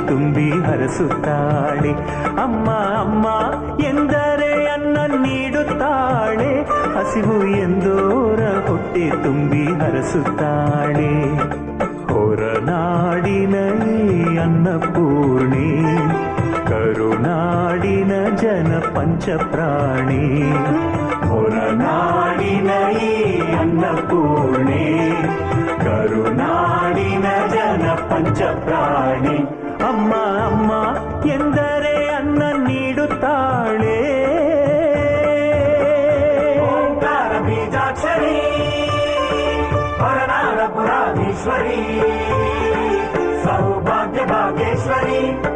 ತುಂಬಿ ಹರಸುತ್ತಾಳೆ. ಅಮ್ಮ ಅಮ್ಮ ಎಂದರೆ ಅನ್ನ ನೀಡುತ್ತಾಳೆ, ಹಸಿವು ಎಂದೋರ ಹೊಟ್ಟೆ ತುಂಬಿ ಹರಸುತ್ತಾಳೆ. ಹೊರನಾಡಿನ ಈ ಅನ್ನಪೂರ್ಣಿ, ಕರುನಾಡಿನ ಜನ ಪಂಚಪ್ರಾಣಿ. ಹೊರನಾಡಿನ ಈ ಅನ್ನಪೂರ್ಣಿ, ಕರುನಾಡಿನ ಜನ ಪಂಚಪ್ರಾಣಿ. ಅಮ್ಮ ಅಮ್ಮ ಎಂದರೆ ಅನ್ನ ನೀಡುತ್ತಾಳೆ. ಓಂಕಾರ ಬೀಜಾಕ್ಷರಿ, ಹೊರನಾಡ ಪುರಾಧೀಶ್ವರಿ, ಸೌಭಾಗ್ಯ ಭಾಗ್ಯೇಶ್ವರಿ.